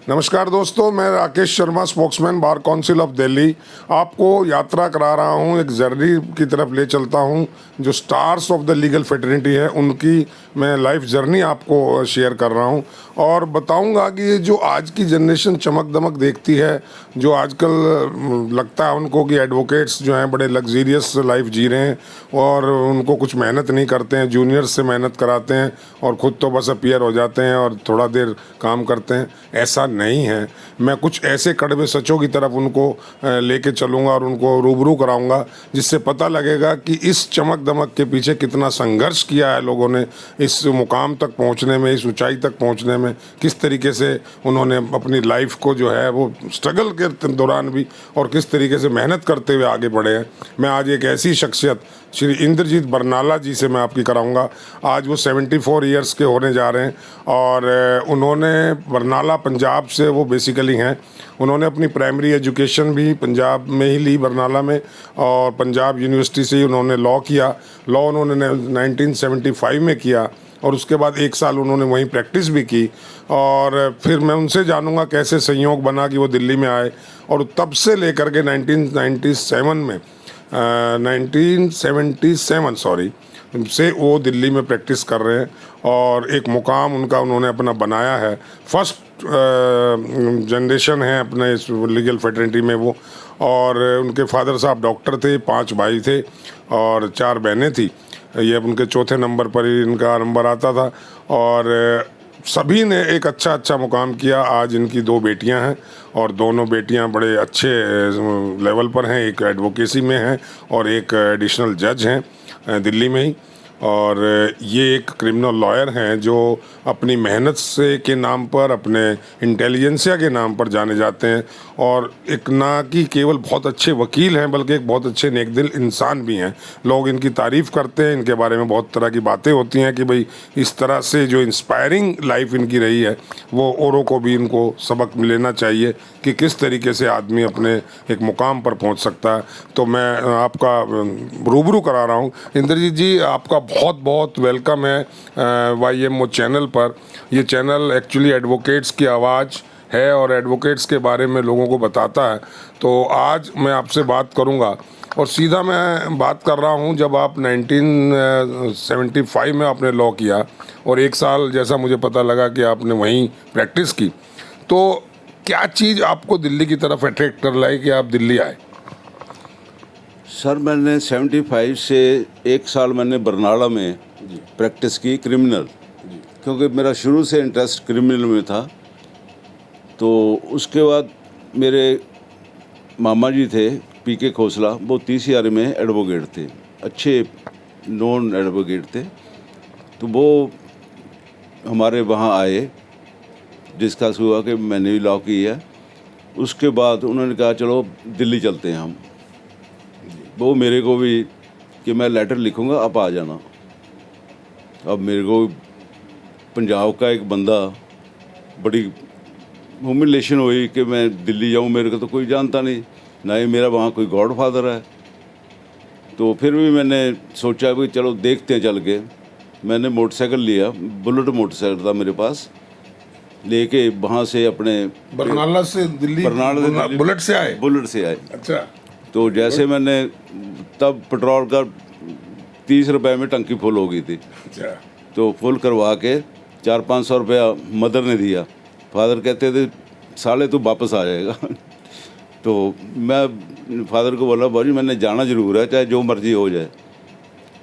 नमस्कार दोस्तों, मैं Rakesh Sharma, spokesman bar council of Delhi, आपको यात्रा करा रहा हूं, एक जर्नी की तरफ ले चलता हूं। जो stars of the legal fraternity है उनकी मैं लाइफ जर्नी आपको शेयर कर रहा हूं और बताऊंगा कि ये जो आज की जनरेशन चमक दमक देखती है, जो आजकल लगता है उनको कि एडवोकेट्स जो हैं बड़े लग्जीरियस लाइफ जी रहे हैं और उनको कुछ मेहनत नहीं करते हैं, जूनियर्स से मेहनत कराते हैं और ख़ुद तो बस अपीयर हो जाते हैं और थोड़ा देर काम करते हैं, ऐसा नहीं है। मैं कुछ ऐसे कड़वे सचों की तरफ उनको लेके चलूँगा और उनको रूबरू कराऊंगा, जिससे पता लगेगा कि इस चमक दमक के पीछे कितना संघर्ष किया है लोगों ने इस मुकाम तक पहुंचने में, इस ऊंचाई तक पहुंचने में, किस तरीके से उन्होंने अपनी लाइफ को जो है वो स्ट्रगल के दौरान भी और किस तरीके से मेहनत करते हुए आगे बढ़े हैं। मैं आज एक ऐसी शख्सियत श्री इंद्रजीत बरनाला जी से मैं आपकी कराऊंगा। आज वो 74 ईयर्स के होने जा रहे हैं और उन्होंने बरनाला पंजाब से वो बेसिकली हैं। उन्होंने अपनी प्राइमरी एजुकेशन भी पंजाब में ही ली, बरनाला में, और पंजाब यूनिवर्सिटी से ही उन्होंने लॉ किया। लॉ उन्होंने 1975 में किया और उसके बाद 1 साल उन्होंने वहीं प्रैक्टिस भी की। और फिर मैं उनसे जानूंगा कैसे संयोग बना कि वो दिल्ली में आए और तब से लेकर के 1977 सॉरी से वो दिल्ली में प्रैक्टिस कर रहे हैं और एक मुकाम उनका उन्होंने अपना बनाया है। फर्स्ट जनरेशन है अपने इस लीगल फेटर्निटी में वो, और उनके फादर साहब डॉक्टर थे, 5 भाई थे और 4 बहनें थी। ये उनके चौथे नंबर पर ही इनका नंबर आता था और सभी ने एक अच्छा मुकाम किया। आज इनकी 2 बेटियां हैं और दोनों बेटियां बड़े अच्छे लेवल पर हैं। एक एडवोकेसी में हैं और एक एडिशनल जज हैं दिल्ली में ही, और ये एक क्रिमिनल लॉयर हैं जो अपनी मेहनत से के नाम पर, अपने इंटेलिजेंसिया के नाम पर जाने जाते हैं और एक ना कि केवल बहुत अच्छे वकील हैं बल्कि एक बहुत अच्छे नेकदिल इंसान भी हैं। लोग इनकी तारीफ़ करते हैं, इनके बारे में बहुत तरह की बातें होती हैं कि भाई इस तरह से जो इंस्पायरिंग लाइफ इनकी रही है वो औरों को भी इनको सबक लेना चाहिए कि किस तरीके से आदमी अपने एक मुकाम पर पहुंच सकता है। तो मैं आपका रूबरू करा रहा हूं। इंद्रजीत जी, आपका बहुत बहुत वेलकम है YMO चैनल पर। ये चैनल एक्चुअली एडवोकेट्स की आवाज़ है और एडवोकेट्स के बारे में लोगों को बताता है। तो आज मैं आपसे बात करूंगा और सीधा मैं बात कर रहा हूं, जब आप 1975 में आपने लॉ किया और 1 साल जैसा मुझे पता लगा कि आपने वहीं प्रैक्टिस की, तो क्या चीज़ आपको दिल्ली की तरफ अट्रैक्ट कर लाई कि आप दिल्ली आए? सर, मैंने 75 से 1 साल मैंने बरनाला में प्रैक्टिस की क्रिमिनल, क्योंकि मेरा शुरू से इंटरेस्ट क्रिमिनल में था। तो उसके बाद मेरे मामा जी थे PK खोसला, वो 30 यार में एडवोकेट थे, अच्छे नॉन एडवोकेट थे। तो वो हमारे वहाँ आए, डिस्कस हुआ कि मैंने भी लॉ की है। उसके बाद उन्होंने कहा चलो दिल्ली चलते हैं हम। वो मेरे को भी कि मैं लेटर लिखूंगा, आप आ जाना। अब मेरे को पंजाब का एक बंदा, बड़ी ह्यूमिलेशन हुई कि मैं दिल्ली जाऊं। मेरे को तो कोई जानता नहीं, ना ही मेरा वहाँ कोई गॉड फादर है। तो फिर भी मैंने सोचा कि चलो देखते हैं चल के। मैंने मोटरसाइकिल लिया, बुलेट मोटरसाइकिल था मेरे पास, लेके वहाँ से अपने बरनाला से दिल्ली, बरनाला से बुलेट से आए? बुलेट से आए। अच्छा। तो जैसे मैंने, तब पेट्रोल का 30 रुपए में टंकी फुल हो गई थी। अच्छा। तो फुल करवा के 400-500 रुपया मदर ने दिया। फादर कहते थे साले तू वापस आ जाएगा। तो मैं फादर को बोला, बाजी मैंने जाना ज़रूर है, चाहे जो मर्ज़ी हो जाए।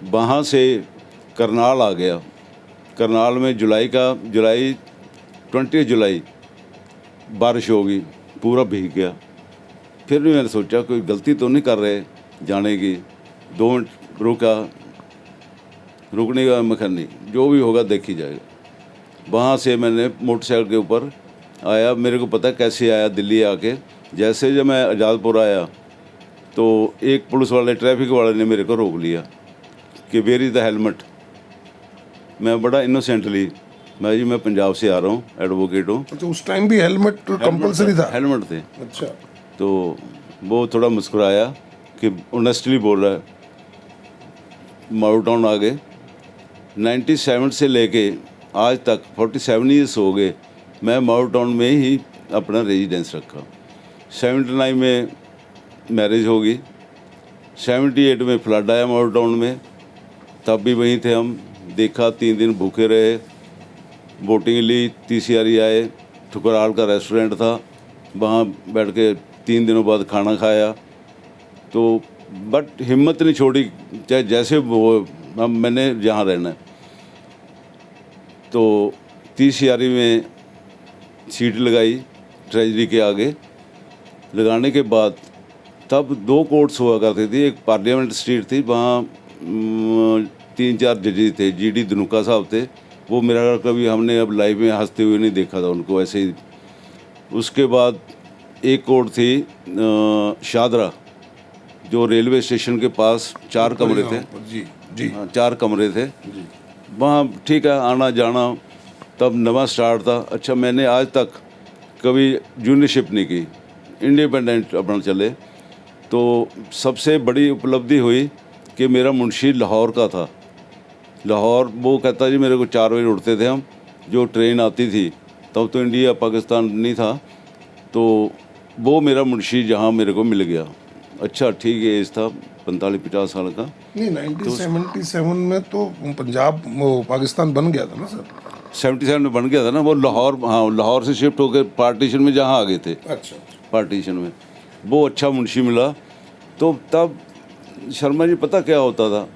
वहाँ से करनाल आ गया। करनाल में जुलाई 20 जुलाई बारिश हो गई, पूरा भीग गया। फिर भी मैंने सोचा कोई गलती तो नहीं कर रहे जाने की। 2 मिनट रुकने का मखन नहीं, जो भी होगा देखी जाएगा। वहाँ से मैंने मोटरसाइकिल के ऊपर आया। मेरे को पता कैसे आया दिल्ली आके। जैसे जब मैं आज़ादपुर आया तो एक पुलिस वाले, ट्रैफिक वाले ने मेरे को रोक लिया कि वेयर इज़ द हेलमेट। मैं बड़ा इनोसेंटली, मैं मैं पंजाब से आ रहा हूँ, एडवोकेट हूँ। अच्छा, उस टाइम भी हेलमेट कंपलसरी था? हेलमेट थे। अच्छा। तो वो थोड़ा मुस्कुराया कि ऑनेस्टली बोल रहा है। माउंट टाउन आ गए। 97 से लेके आज तक 47 ईयर्स हो गए मैं माउंट टाउन में ही अपना रेजिडेंस रखा। 79 में मैरिज होगी, 78 में फ्लड आया माउंट टाउन में, तब भी वहीं थे हम। देखा, 3 दिन भूखे रहे, बोटिंग ली, तीसियारी आए, ठुकराल का रेस्टोरेंट था, वहाँ बैठ के 3 दिनों बाद खाना खाया। तो बट हिम्मत नहीं छोड़ी, चाहे जैसे वो मैंने जहाँ रहना है। तो तीसियारी में सीट लगाई ट्रेजरी के आगे। लगाने के बाद तब 2 कोर्ट्स हुआ करती थी, एक पार्लियामेंट स्ट्रीट थी, वहाँ 3-4 जजेस थे, जीडी धनुका साहब थे। वो मेरा कभी हमने अब लाइव में हंसते हुए नहीं देखा था उनको, ऐसे ही। उसके बाद एक कोर्ट थी शादरा, जो रेलवे स्टेशन के पास 4 कमरे थे। जी जी। हाँ, 4 कमरे थे वहाँ। ठीक है, आना जाना तब नवा स्टार्ट था। अच्छा, मैंने आज तक कभी जूनियरशिप नहीं की, इंडिपेंडेंट अपना चले। तो सबसे बड़ी उपलब्धि हुई कि मेरा मुंशी लाहौर का था। लाहौर, वो कहता जी मेरे को 4 बजे उठते थे हम, जो ट्रेन आती थी, तब तो इंडिया पाकिस्तान नहीं था, तो वो मेरा मुंशी जहाँ मेरे को मिल गया। अच्छा, ठीक है, एज था 45-50 साल का। नहीं, 1977 में तो पंजाब वो पाकिस्तान बन गया था ना सर? 77 में बन गया था ना वो। लाहौर, हाँ, लाहौर से शिफ्ट होकर पार्टीशन में जहाँ आ गए थे, अच्छा। पार्टीशन में वो अच्छा मुंशी मिला। तो तब शर्मा जी पता क्या होता था,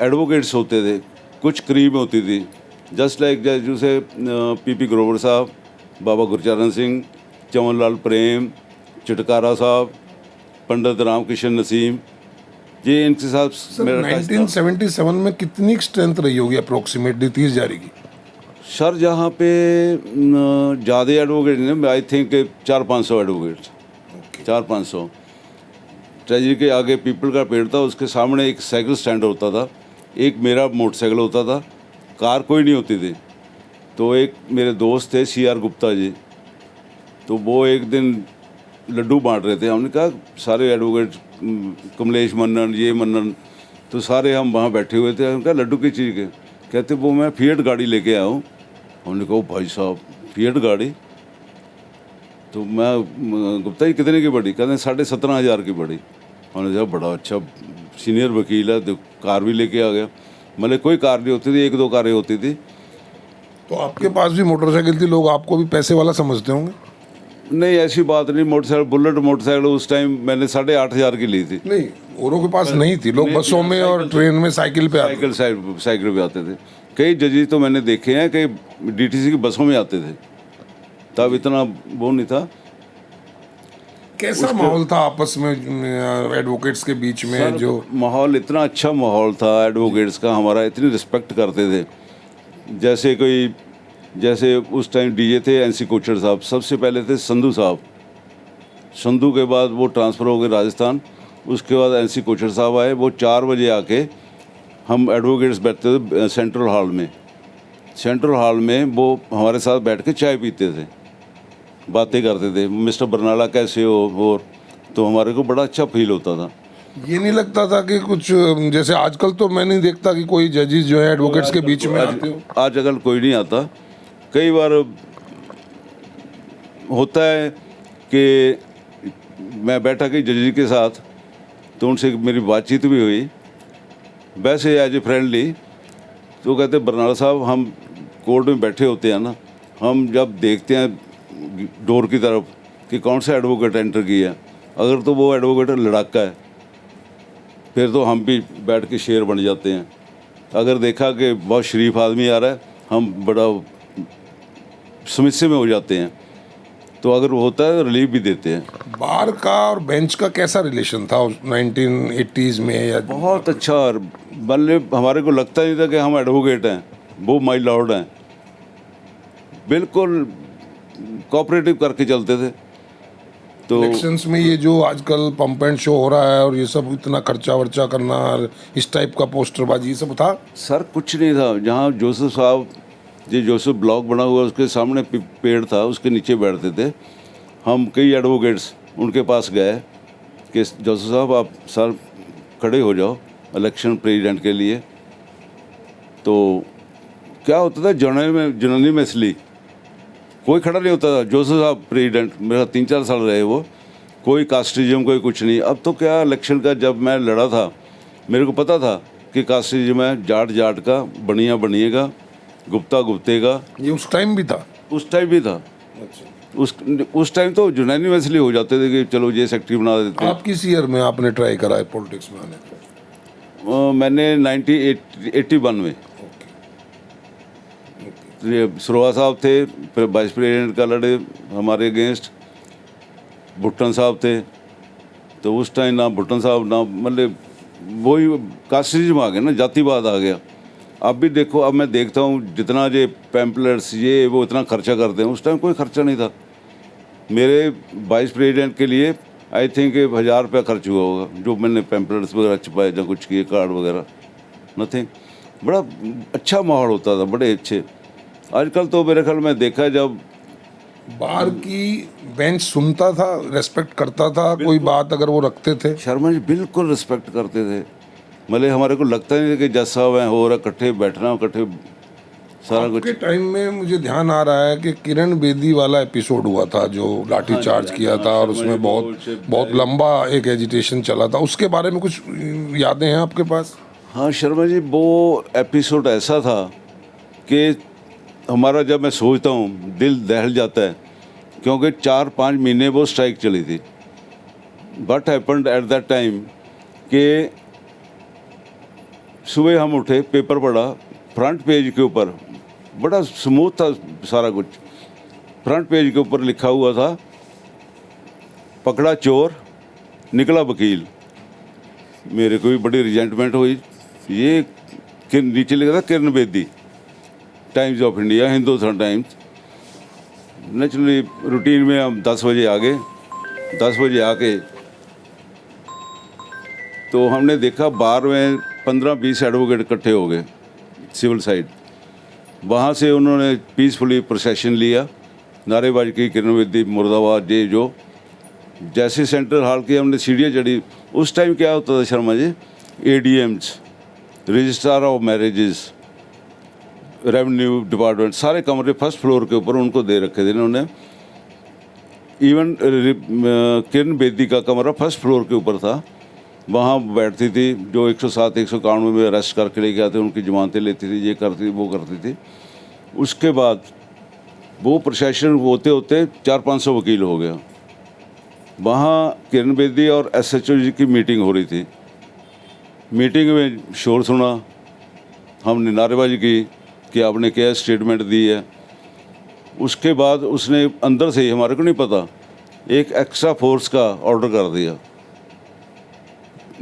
एडवोकेट्स होते थे, कुछ करीब होती थी, जस्ट लाइक जैसे पीपी ग्रोवर साहब, बाबा गुरचरण सिंह, चमनलाल प्रेम, चिटकारा साहब, पंडित रामकिशन नसीम, ये इनके साथ सर मेरा टच था। 1977 में कितनी स्ट्रेंथ रही होगी अप्रोक्सीमेटली 30 जारी की? सर जहाँ पे ज़्यादा एडवोकेट नहीं, आई थिंक 400-500 एडवोकेट्स, 400-500। ट्रेजरी के आगे पीपल का पेड़ था, उसके सामने एक साइकिल स्टैंड होता था, एक मेरा मोटरसाइकिल होता था, कार कोई नहीं होती थी। तो एक मेरे दोस्त थे CR गुप्ता जी, तो वो एक दिन लड्डू बांट रहे थे। हमने कहा सारे एडवोकेट, कमलेश मन्नन, ये मन्नन, तो सारे हम वहाँ बैठे हुए थे। हमने कहा लड्डू की चीज़ के? कहते वो मैं फिएट गाड़ी लेके आया हूँ। हमने कहा भाई साहब फिएट गाड़ी? तो मैं गुप्ता जी कितने की पड़ी? कहते 17,500 की पड़ी। हमने कहा बड़ा अच्छा सीनियर वकील है, तो कार भी लेके आ गया। मतलब कोई कार नहीं होती थी, 1-2 कारें होती थी। तो आपके पास भी मोटरसाइकिल थी, लोग आपको भी पैसे वाला समझते होंगे? नहीं, ऐसी बात नहीं। मोटरसाइकिल, बुलेट मोटरसाइकिल उस टाइम मैंने 8,500 की ली थी। नहीं, औरों के पास नहीं थी, लोग बसों में और ट्रेन में साइकिल पे आते थे। साइकिल पे आते थे। कई जजेस तो मैंने देखे हैं कि DTC की बसों में आते थे, तब इतना वो नहीं था। कैसा माहौल था आपस में एडवोकेट्स के बीच में? सर, जो माहौल, इतना अच्छा माहौल था एडवोकेट्स का, हमारा इतनी रिस्पेक्ट करते थे। जैसे उस टाइम DJ थे NC कोचर साहब, सबसे पहले थे संधू साहब, संधू के बाद वो ट्रांसफ़र हो गए राजस्थान, उसके बाद NC कोचर साहब आए। वो 4 बजे आके हम एडवोकेट्स बैठते थे सेंट्रल हॉल में। सेंट्रल हॉल में वो हमारे साथ बैठ के चाय पीते थे, बातें करते थे, मिस्टर बरनाला कैसे हो, और तो हमारे को बड़ा अच्छा फील होता था। ये नहीं लगता था कि कुछ, जैसे आजकल तो मैं नहीं देखता कि कोई जजेस जो है एडवोकेट्स के बीच में आते हो। आजकल कोई नहीं आता। कई बार होता है कि मैं बैठा कि जज के साथ, तो उनसे मेरी बातचीत भी हुई, वैसे एज ए फ्रेंडली। तो कहते बरनाला साहब, हम कोर्ट में बैठे होते हैं ना, हम जब देखते हैं डोर की तरफ कि कौन सा एडवोकेट एंटर किया, अगर तो वो एडवोकेट लड़ाका है, फिर तो हम भी बैठ के शेर बन जाते हैं। अगर देखा कि बहुत शरीफ आदमी आ रहा है, हम बड़ा समस्या में हो जाते हैं। तो अगर वो होता है तो रिलीफ भी देते हैं। बार का और बेंच का कैसा रिलेशन था 1980s में? या बहुत अच्छा। और मतलब हमारे को लगता नहीं था कि हम एडवोकेट हैं, वो माय लॉर्ड हैं। बिल्कुल कोऑपरेटिव करके चलते थे। तो इलेक्शंस में ये जो आजकल पंप एंड शो हो रहा है और ये सब इतना खर्चा वर्चा करना और इस टाइप का पोस्टरबाजी, ये सब था? सर कुछ नहीं था। जहाँ जोसेफ साहब, जो जोसेफ ब्लॉक बना हुआ उसके सामने पेड़ था, उसके नीचे बैठते थे हम। कई एडवोकेट्स उनके पास गए कि जोसेफ साहब आप सर खड़े हो जाओ इलेक्शन प्रेसिडेंट के लिए। तो क्या होता था, जनरली में इसलिए कोई खड़ा नहीं होता था। जोसेफ साहब प्रेसिडेंट, मेरा 3-4 साल रहे वो, कोई कास्टिज्म कोई कुछ नहीं। अब तो क्या इलेक्शन का जब मैं लड़ा था मेरे को पता था कि कास्टिज्म है, जाट जाट का, बनिया बनिएगा, गुप्ता गुप्तेगा। ये उस टाइम भी था? उस टाइम भी था। उस टाइम तो यूनानिमसली हो जाते थे कि चलो ये सेक्रेटरी बना देते हैं। आप किस ईयर में आपने ट्राई करा है पॉलिटिक्स में आने का? मैंने 1981 में, ये सरोहा साहब थे, फिर वाइस प्रेसिडेंट का लड़े हमारे अगेंस्ट, भुट्टन साहब थे। तो उस टाइम ना भुट्टन साहब ना, मतलब वही कास्टिज्म आ गया ना, जातिवाद आ गया। अब भी देखो, अब मैं देखता हूँ जितना ये पैम्पलेट्स ये वो इतना खर्चा करते हैं, उस टाइम कोई खर्चा नहीं था। मेरे वाइस प्रेसिडेंट के लिए आई थिंक 1000 रुपया खर्च हुआ होगा, जो मैंने पैम्पलेट्स वगैरह छपाए या कुछ किए, कार्ड वगैरह, नथिंग। बड़ा अच्छा माहौल होता था, बड़े अच्छे। आजकल तो मेरे ख्याल में देखा जब बार की बेंच सुनता था, रेस्पेक्ट करता था, कोई बात अगर वो रखते थे? शर्मा जी बिल्कुल रिस्पेक्ट करते थे। मतलब हमारे को लगता नहीं था कि जज साहब हैं हो रहा, इकट्ठे बैठना, इकट्ठे सारा कुछ। आपके टाइम में मुझे ध्यान आ रहा है कि किरण बेदी वाला एपिसोड हुआ था जो लाठी चार्ज किया था, और उसमें बहुत लंबा एक एजिटेशन चला था। उसके बारे में कुछ यादें हैं आपके पास? हाँ शर्मा जी, वो एपिसोड ऐसा था कि हमारा, जब मैं सोचता हूँ दिल दहल जाता है, क्योंकि 4-5 महीने वो स्ट्राइक चली थी। But happened at that time कि सुबह हम उठे, पेपर पढ़ा, फ्रंट पेज के ऊपर बड़ा स्मूथ था सारा कुछ। फ्रंट पेज के ऊपर लिखा हुआ था, पकड़ा चोर निकला वकील। मेरे को भी बड़ी रिजेंटमेंट हुई। ये नीचे लिखा था Kiran Bedi, Times of India, Hindustan Times. Naturally routine में हम 10 बजे आ गए। 10 बजे आके तो हमने देखा बार में 15-20 एडवोकेट इकट्ठे हो गए सिविल साइड। वहाँ से उन्होंने पीसफुली प्रोसेशन लिया, नारेबाजी की, किरण बेदी मुर्दाबाद, ये जो। जैसे सेंट्रल हॉल की हमने सीढ़ियाँ चढ़ी, उस टाइम क्या होता था Sharma ji, ADMs, registrar of marriages, revenue department, सारे कमरे फर्स्ट फ्लोर के ऊपर उनको दे रखे थे इन्होंने। इवन किरण बेदी का कमरा फर्स्ट फ्लोर के ऊपर था। वहाँ बैठती थी जो 107-191 में अरेस्ट करके लेके आते, उनकी जमानतें लेती थी, ये करती वो करती थी। उसके बाद वो प्रशासन होते होते 400-500 वकील हो गया। वहाँ किरण बेदी और SHO जी की मीटिंग हो रही थी। मीटिंग में शोर सुना, हमने नारेबाजी की कि आपने क्या स्टेटमेंट दी है। उसके बाद उसने अंदर से ही, हमारे को नहीं पता, एक एक्स्ट्रा फोर्स का ऑर्डर कर दिया।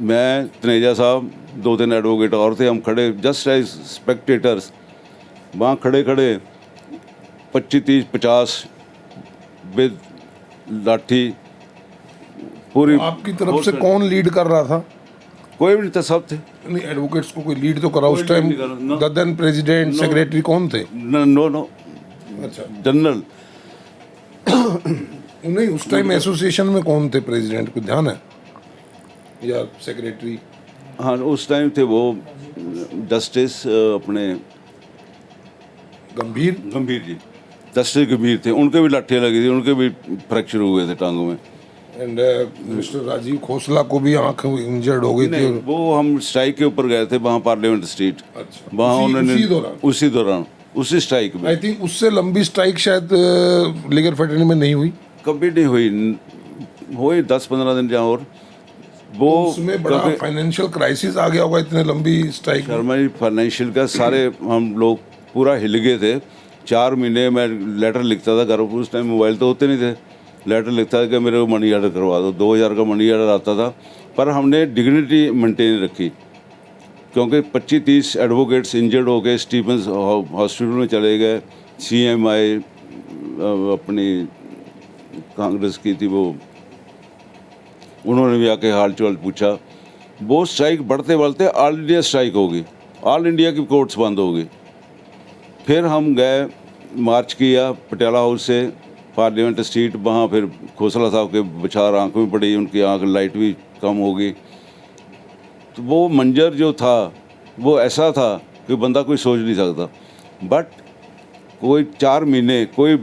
मैं, तनेजा साहब, 2-3 एडवोकेट और थे, हम खड़े जस्ट एज स्पेक्टेटर्स। वहाँ खड़े खड़े 25-30-50 विद लाठी पूरी। आपकी तरफ से कौन लीड कर रहा था? कोई भी नहीं था, सब थे। नहीं, एडवोकेट्स को कोई लीड तो करा उस टाइम? नहीं करा, no. ददन प्रेसिडेंट, सेक्रेटरी कौन थे? नो अच्छा, जनरल। नहीं, उस टाइम एसोसिएशन में कौन थे प्रेसिडेंट, को ध्यान है, या सेक्रेटरी? हाँ, उस टाइम थे वो जस्टिस अपने गंभीर जी, जस्टिस गंभीर थे। उनके भी लाठियाँ लगी थी, उनके भी फ्रैक्चर हुए थे टांगों में। एंड मिस्टर राजीव खोसला को भी आंख इंजर्ड हो गई थी। नहीं, वो हम स्ट्राइक के ऊपर गए थे, वहाँ पार्लियामेंट स्ट्रीट। अच्छा, वहाँ उन्होंने उसी दौरान उसी स्ट्राइक में। आई थिंक उससे लंबी स्ट्राइक शायद लीगल फ्रेटर्निटी में नहीं हुई। कभी नहीं हुई 10-15 दिन जहाँ। और वो उसमें बड़ा फाइनेंशियल क्राइसिस आ गया होगा इतने लंबी स्ट्राइक में। शर्मा जी, फाइनेंशियल का सारे हम लोग पूरा हिल गए थे। 4 महीने मैं लेटर लिखता था घर, उस टाइम मोबाइल तो होते नहीं थे। लेटर लिखता था कि मेरे को मनी ऑर्डर करवा दो, 2000 का मनी ऑर्डर आता था। पर हमने डिग्निटी मेंटेन रखी, क्योंकि 25-30 एडवोकेट्स इंजर्ड हो गए, स्टीफेंस हॉस्पिटल में चले गए। CMI अपनी कांग्रेस की थी वो, उन्होंने भी आके हाल चाल पूछा। वो स्ट्राइक बढ़ते बढ़ते ऑल इंडिया स्ट्राइक हो गई, ऑल इंडिया की कोर्ट्स बंद हो गई। फिर हम गए, मार्च किया पटियाला हाउस से पार्लियामेंट स्ट्रीट। वहाँ फिर खोसला साहब के बचार आँख में पड़ी, उनकी आँख लाइट भी कम हो गई। तो वो मंजर जो था वो ऐसा था कि बंदा कोई सोच नहीं सकता। बट कोई 4 महीने कोई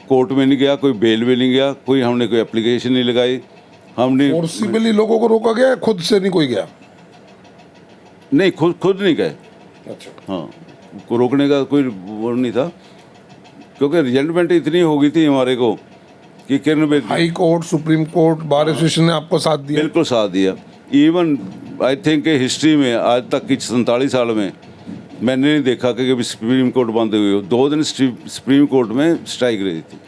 कोर्ट में नहीं गया, कोई बेल में नहीं गया, कोई हमने कोई एप्लीकेशन नहीं लगाई, हमने फोर्सिबली लोगों को रोका गया, खुद से नहीं कोई गया? नहीं, खुद नहीं गए। अच्छा। हाँ, को रोकने का कोई वो नहीं था, क्योंकि रिजल्टमेंट इतनी हो गई थी हमारे को कि Kiran Bedi high court, supreme court, bar association ने आपको साथ दिया? बिल्कुल साथ दिया। इवन आई थिंक हिस्ट्री में आज तक की 47 साल में मैंने नहीं देखा कि कभी सुप्रीम कोर्ट बंद हुई हो। 2 दिन सुप्रीम कोर्ट में स्ट्राइक रही थी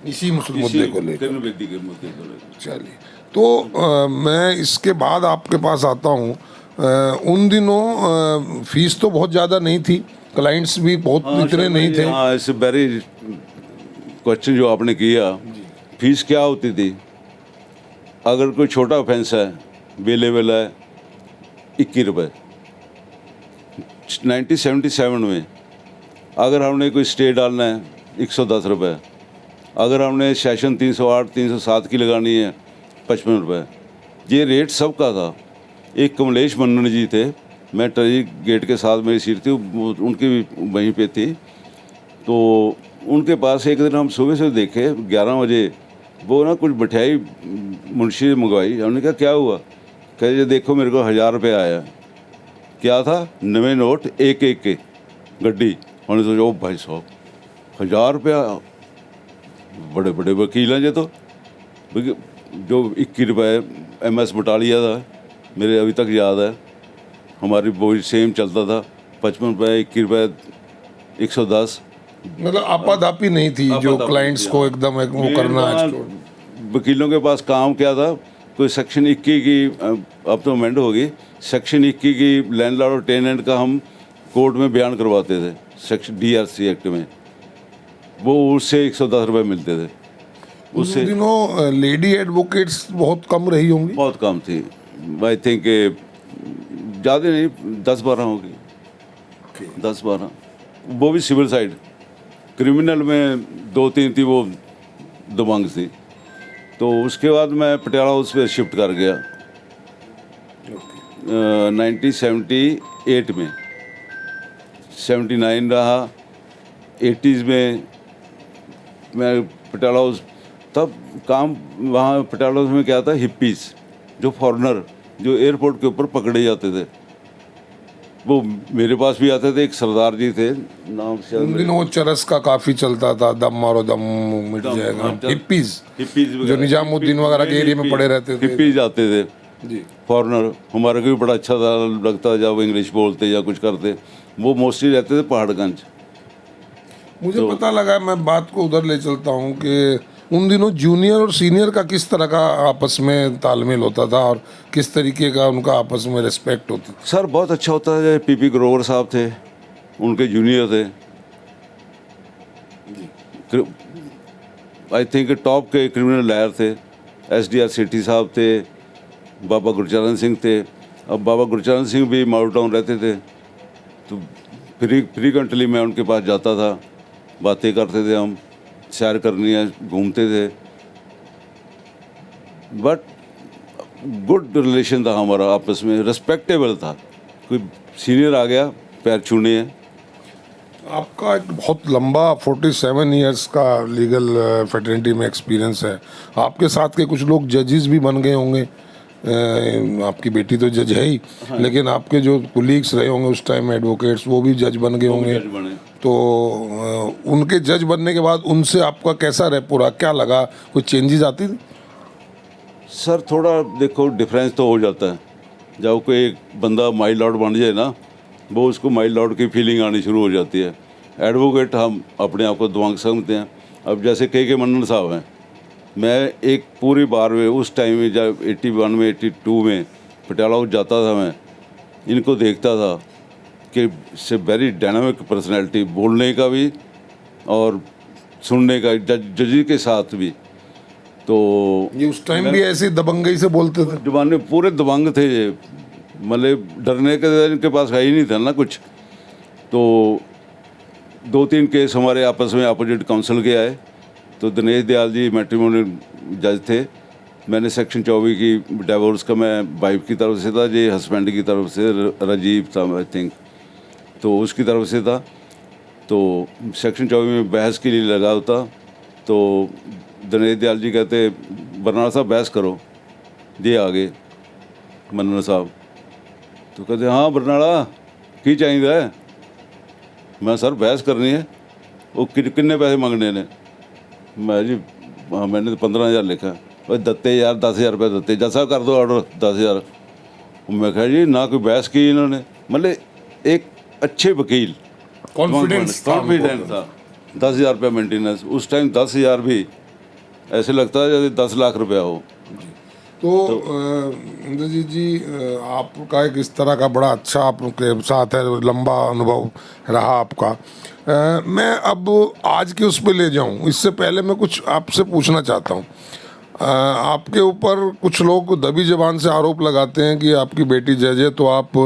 इसी मुद्दे को लेकर। किरण बेदी के मुद्दे को लेकर। चलिए, तो मैं इसके बाद आपके पास आता हूँ। उन दिनों फीस तो बहुत ज़्यादा नहीं थी, क्लाइंट्स भी बहुत इतने नहीं थे। हाँ, इस वेरी क्वेश्चन जो आपने किया, फीस क्या होती थी? अगर कोई छोटा ऑफेंस है, बेलेबल है, 21 रुपये। 1977 में अगर हमने कोई स्टे डालना है 110 रुपये, अगर हमने सेशन 308 307 की लगानी है 55 रुपये। ये रेट सबका था। एक कमलेश मन्नन जी थे, मैं ट्रेजरी गेट के साथ मेरी सीट थी, उनकी भी वहीं पे थी। तो उनके पास एक दिन हम सुबह से देखे 11 बजे, वो ना कुछ मिठाई मुंशी ने मंगवाई। हमने कहा क्या हुआ? कहे ये देखो मेरे को 1000 रुपये आया। क्या था? नवे नोट एक के गड्डी। हमने सोचा ओ भाई साहब 1000 रुपया, बड़े बड़े वकील हैं ये तो। जो 21 रुपये MS बटालिया था, मेरे अभी तक याद है, हमारी वही सेम चलता था, 55 रुपये 21 रुपये 110। मतलब आपाधापी नहीं थी जो क्लाइंट्स को एकदम वो करना है। वकीलों के पास काम क्या था? कोई सेक्शन 21 की, अब तो अमेंड होगी, सेक्शन 21 की लैंडलॉर्ड और टेनेंट का हम कोर्ट में बयान करवाते थे, सेक्शन DRC एक्ट में। वो उससे 110 रुपये मिलते थे। उस दिनों लेडी एडवोकेट्स बहुत कम रही होंगी? बहुत कम थी, आई थिंक ज़्यादा नहीं, 10-12 होगी, 10-12। वो भी सिविल साइड। क्रिमिनल में 2-3 थी, वो दबंग थी। तो उसके बाद मैं पटियाला हाउस पे शिफ्ट कर गया 1978 में। 79 रहा, 80s में मैं पटियाला हाउस। तब काम वहाँ पटियाला हाउस में क्या था, हिप्पीज़ जो फॉरेनर जो एयरपोर्ट के ऊपर पकड़े जाते थे, वो मेरे पास भी आते थे। एक सरदार जी थे, नाम से उन दिनों वो चरस का काफी चलता था, दम मारो दम मिट जाएगा। हिप्पीज जो निजामुद्दीन वगैरह के एरिया में पड़े रहते थे, हिप्पीज आते थे जी। फॉरेनर। हमारे को भी बड़ा अच्छा था, लगता जब इंग्लिश बोलते या कुछ करते। वो मोस्टली रहते थे पहाड़गंज। मुझे पता लगा, मैं बात को उधर ले चलता हूँ कि उन दिनों जूनियर और सीनियर का किस तरह का आपस में तालमेल होता था और किस तरीके का उनका आपस में रिस्पेक्ट होती थी? सर बहुत अच्छा होता है। PP ग्रोवर साहब थे, उनके जूनियर थे, आई थिंक टॉप के क्रिमिनल लॉयर थे। SDR सेठी साहब थे, बाबा गुरचरण सिंह थे। अब बाबा गुरचरण सिंह भी माउंट टाउन रहते थे, तो फ्रीक्वेंटली मैं उनके पास जाता था, बातें करते थे, हम सैर करनी है, घूमते थे। बट गुड रिलेशन था हमारा आपस में, रिस्पेक्टेबल था। कोई सीनियर आ गया, पैर छूने हैं। आपका एक बहुत लंबा 47 इयर्स का लीगल फ्रेटर्निटी में एक्सपीरियंस है। आपके साथ के कुछ लोग जजेस भी बन गए होंगे। आपकी बेटी तो जज है ही, लेकिन आपके जो कुलीग्स रहे होंगे उस टाइम एडवोकेट्स, वो भी जज बन गए होंगे। तो उनके जज बनने के बाद उनसे आपका कैसा रेपो रहा? क्या लगा, कुछ चेंजेस आती थी? सर थोड़ा देखो डिफरेंस तो हो जाता है। जब कोई एक बंदा माइल लॉर्ड बन जाए ना, वो उसको माइल लॉर्ड की फीलिंग आनी शुरू हो जाती है। एडवोकेट हम अपने आप को दबंग समझते हैं। अब जैसे के मन्नन साहब हैं, मैं एक पूरी बार में उस टाइम में जब 81 में 82 में पटियाला हाउस जाता था, मैं इनको देखता था कि से वेरी डायनामिक पर्सनैलिटी, बोलने का भी और सुनने का, जज के साथ भी। तो ये उस टाइम भी ऐसे दबंगई से बोलते थे? जमाने पूरे दबंग थे ये, मतलब डरने के इनके पास है ही नहीं था ना कुछ। तो 2-3 केस हमारे आपस में अपोजिट काउंसिल के आए। तो दिनेश दयाल जी मैट्रिमोनियल जज थे। मैंने सेक्शन 24 की डिवोर्स का मैं वाइफ की तरफ से था, जी हस्बैंड की तरफ से राजीव था आई थिंक, तो उसकी तरफ से था। तो सेक्शन 24 में बहस के लिए लगा होता। तो दिनेश दयाल जी कहते बरनाला साहब बहस करो, ये आ गए मन्नन साहब, तो कहते हाँ बरनाला की चाहिए है। मैं सर बहस करनी है। वो किन्ने पैसे मंगने ने? मैं जी हाँ मैंने तो 15,000 लिखा। और दत्ते यार 10,000 रुपये दत्ते, जैसा कर दो ऑर्डर 10,000। मैं कहा जी ना कोई बहस की इन्होंने, मतलब एक अच्छे वकील, कॉन्फिडेंस कॉन्फिडेंट था। 10,000 रुपये मेंटेनेंस, उस टाइम 10,000 भी ऐसे लगता है जैसे 10 लाख रुपया हो। तो इंद्रजीत जी, आपका एक इस तरह का बड़ा अच्छा आपके साथ है, लंबा अनुभव रहा आपका। मैं अब आज के उस पे ले जाऊं, इससे पहले मैं कुछ आपसे पूछना चाहता हूं। आपके ऊपर कुछ लोग दबी जबान से आरोप लगाते हैं कि आपकी बेटी जज है, तो आप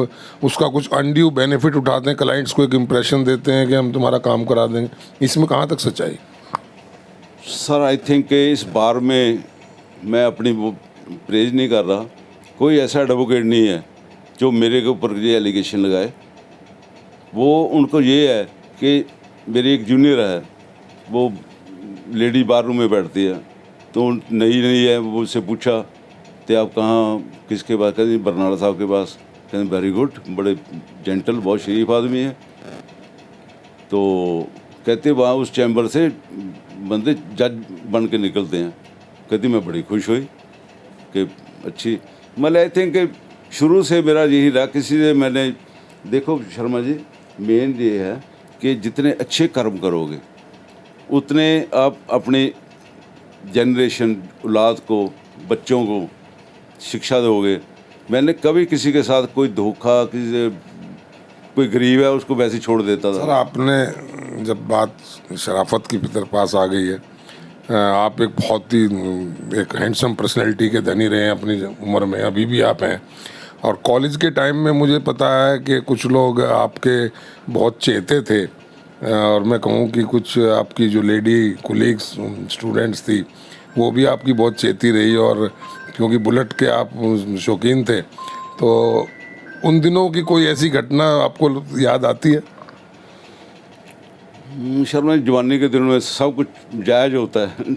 उसका कुछ अनड्यू बेनिफिट उठाते हैं, क्लाइंट्स को एक इम्प्रेशन देते हैं कि हम तुम्हारा काम करा देंगे। इसमें कहाँ तक सच्चाई? सर आई थिंक इस बार में मैं अपनी वो प्रेज नहीं कर रहा। कोई ऐसा एडवोकेट नहीं है जो मेरे के ऊपर ये एलिगेशन लगाए। वो उनको ये है कि मेरी एक जूनियर है, वो लेडी बार रूम में बैठती है, तो नई नई है, वो उससे पूछा तो आप कहाँ किसके पास? कहते बरनाला साहब के पास। कहते वेरी गुड, बड़े जेंटल, बहुत शरीफ आदमी है। तो कहते वहाँ उस चैम्बर से बंदे जज बन के निकलते हैं। कहती मैं बड़ी खुश हुई कि अच्छी, मतलब आई थिंक शुरू से मेरा यही रहा। किसी से मैंने, देखो शर्मा जी, मेन ये है कि जितने अच्छे कर्म करोगे उतने आप अपनी जनरेशन, औलाद को, बच्चों को शिक्षा दोगे। मैंने कभी किसी के साथ कोई धोखा, किसी से कोई गरीब है उसको वैसे ही छोड़ देता था। सर आपने जब बात शराफत की पास आ गई है, आप एक बहुत ही एक हैंडसम पर्सनैलिटी के धनी रहे हैं अपनी उम्र में, अभी भी आप हैं। और कॉलेज के टाइम में मुझे पता है कि कुछ लोग आपके बहुत चहेते थे, और मैं कहूँ कि कुछ आपकी जो लेडी कोलीग्स स्टूडेंट्स थी वो भी आपकी बहुत चहेती रही, और क्योंकि बुलेट के आप शौकीन थे, तो उन दिनों की कोई ऐसी घटना आपको याद आती है? शर्मा जी, जवानी के दिनों में सब कुछ जायज़ होता है।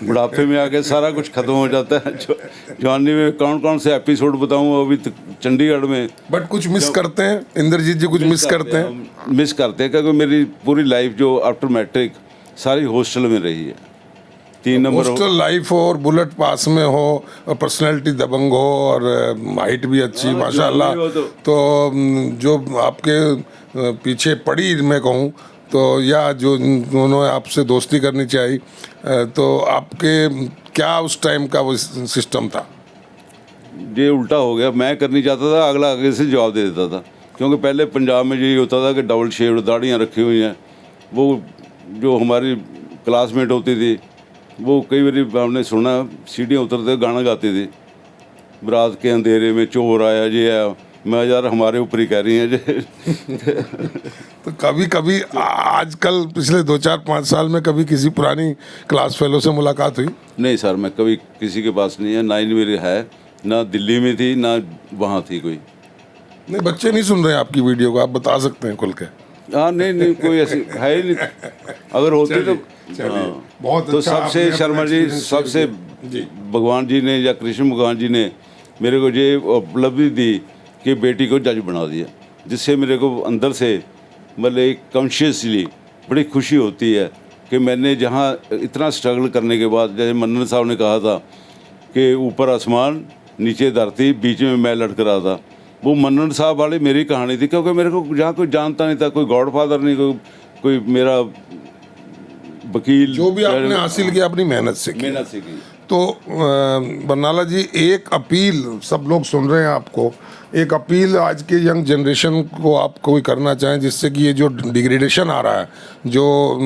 बुढ़ापे में आके सारा कुछ खत्म हो जाता है। जवानी में कौन कौन से एपिसोड बताऊँ अभी तक चंडीगढ़ में। बट कुछ मिस करते हैं इंद्रजीत जी, कुछ मिस करते हैं? मिस करते हैं क्योंकि मेरी पूरी लाइफ जो आफ्टर मैट्रिक सारी हॉस्टल में रही है। 3 नंबर हॉस्टल लाइफ हो और बुलेट पास में हो और पर्सनैलिटी दबंग हो और हाइट भी अच्छी माशाल्लाह, तो जो आपके पीछे पड़ी, मैं कहूँ तो, या जो उन्होंने आपसे दोस्ती करनी चाहिए, तो आपके क्या उस टाइम का वो सिस्टम था? ये उल्टा हो गया। मैं करनी चाहता था, अगला आगे से जवाब दे देता था। क्योंकि पहले पंजाब में यही होता था कि डबल शेव दाढ़ियाँ रखी हुई हैं। वो जो हमारी क्लासमेट होती थी, वो कई बार हमने सुना सीढ़ियाँ उतरते गाना गाती थी, रात के अंधेरे में चोर आया, ये आया। मैं यार हमारे ऊपर ही कह रही हैं जे। तो कभी कभी आजकल पिछले 2-4-5 साल में कभी किसी पुरानी क्लास फेलो से मुलाकात हुई? नहीं सर, मैं कभी किसी के पास नहीं है, ना ही मेरी है, ना दिल्ली में थी ना वहाँ थी कोई। नहीं, बच्चे नहीं सुन रहे हैं आपकी वीडियो को, आप बता सकते हैं खुल के। हाँ नहीं कोई ऐसी है ही नहीं। अगर होती तो हाँ। बहुत तो अच्छा सबसे आपने शर्मा अपना जी, experience सबसे share किया। जी। भगवान जी ने या कृष्ण भगवान जी ने मेरे को ये उपलब्धि दी कि बेटी को जज बना दिया, जिससे मेरे को अंदर से मतलब एक कॉन्शियसली बड़ी खुशी होती है कि मैंने जहाँ इतना स्ट्रगल करने के बाद, जैसे मन्नन साहब ने कहा था कि ऊपर आसमान नीचे धरती बीच में मैं लटक रहा था, वो मन्नन साहब वाली मेरी कहानी थी। क्योंकि मेरे को जहाँ कोई जानता नहीं था, कोई गॉडफादर नहीं, कोई मेरा वकील, जो भी आपने हासिल किया अपनी मेहनत से किया। मेहनत से की। तो बरनाला जी, एक अपील, सब लोग सुन रहे हैं आपको, एक अपील आज के यंग जनरेशन को आप कोई करना चाहें, जिससे कि ये जो डिग्रेडेशन आ रहा है, जो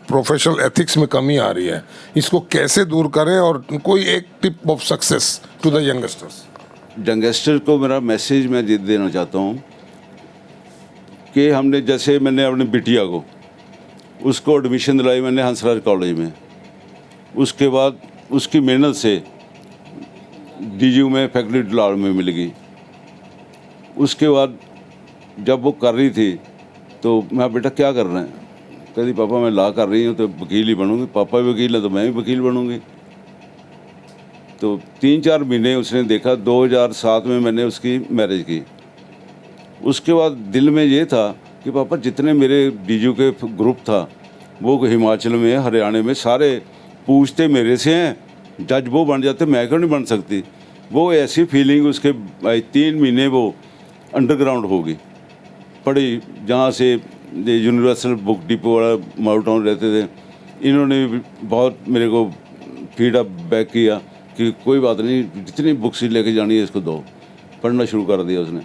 प्रोफेशनल एथिक्स में कमी आ रही है, इसको कैसे दूर करें, और कोई एक tip of success to the youngsters? Youngster को मेरा मैसेज मैं देना चाहता हूँ कि हमने, जैसे मैंने अपनी बिटिया को, उसको एडमिशन दिलाई मैंने हंसराज कॉलेज में। उसके बाद उसकी मेहनत से डीयू में फैकल्टी लॉ में मिल गई। उसके बाद जब वो कर रही थी तो मैं, बेटा क्या कर रहे हैं? कहती पापा मैं ला कर रही हूँ तो वकील ही बनूंगी, पापा भी वकील है तो मैं भी वकील बनूंगी। तो 3-4 महीने उसने देखा। 2007 में मैंने उसकी मैरिज की। उसके बाद दिल में ये था कि पापा जितने मेरे डीजू के ग्रुप था वो हिमाचल में, हरियाणा में, सारे पूछते मेरे से हैं, जज वो बन जाते, मैं क्यों नहीं बन सकती। वो ऐसी फीलिंग उसके 3 महीने वो अंडरग्राउंड हो गई, पड़ी। जहाँ से यूनिवर्सल बुक डिपो वाला माउ टाउन रहते थे, इन्होंने भी बहुत मेरे को फीडबैक किया कि कोई बात नहीं, जितनी बुक्स लेके जानी है इसको दो। पढ़ना शुरू कर दिया उसने।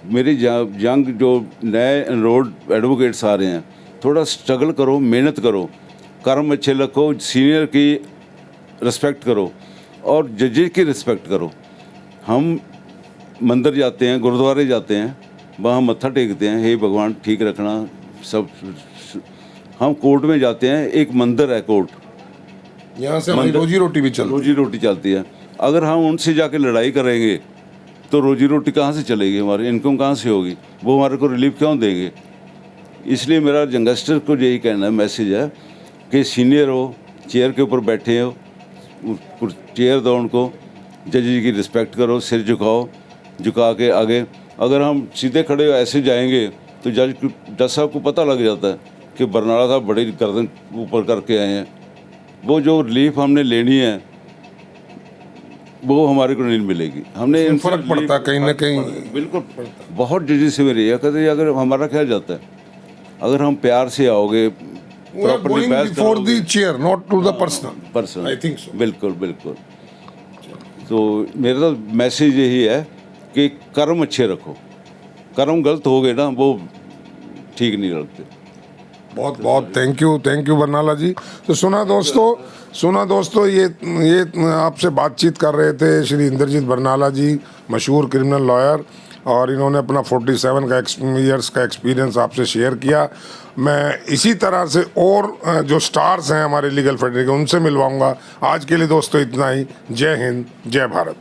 मेरी यंग जो नए एनरोल्ड एडवोकेट्स आ रहे हैं, थोड़ा स्ट्रगल करो, मेहनत करो, कर्म अच्छे रखो, सीनियर की रिस्पेक्ट करो और जजेस की रिस्पेक्ट करो। हम मंदिर जाते हैं, गुरुद्वारे जाते हैं, वहाँ मत्था टेकते हैं, हे भगवान ठीक रखना सब। हम कोर्ट में जाते हैं, एक मंदिर है कोर्ट, यहाँ से हमारी रोजी रोटी भी चलती रोजी रोटी चलती है। अगर हम उनसे जाके लड़ाई करेंगे तो रोजी रोटी कहाँ से चलेगी, हमारी इनकम कहाँ से होगी, वो हमारे को रिलीफ क्यों देंगे। इसलिए मेरा यंगस्टर को यही कहना है, मैसेज है कि सीनियर हो, चेयर के ऊपर बैठे हो, चेयर दो उनको, जज की रिस्पेक्ट करो, सिर झुकाओ, झुका के आगे। अगर हम सीधे खड़े ऐसे जाएंगे तो जज साहब को पता लग जाता है कि बरनाला साहब बड़ी गर्दन ऊपर करके आए हैं। वो जो रिलीफ हमने लेनी है वो हमारे को नहीं मिलेगी। हमने इनसे फर्क पड़ता है कहीं ना कहीं। बिल्कुल, बहुत जजेस से मेरी कहते अगर हमारा क्या जाता है, अगर हम प्यार से आओगे, प्रॉपर्ली बहस before the chair, not to the person. I think so. बिल्कुल बिल्कुल। तो मेरा तो मैसेज यही है कि कर्म अच्छे रखो। कर्म गलत हो गए ना, वो ठीक नहीं लगते। बहुत बहुत थैंक यू बरनाला जी। तो सुना दोस्तों, ये आपसे बातचीत कर रहे थे श्री इंद्रजीत बरनाला जी, मशहूर क्रिमिनल लॉयर, और इन्होंने अपना 47 ईयर्स का एक्सपीरियंस आपसे शेयर किया। मैं इसी तरह से और जो स्टार्स हैं हमारे लीगल फेडरेशन, उनसे मिलवाऊंगा। आज के लिए दोस्तों इतना ही। जय हिंद, जय भारत।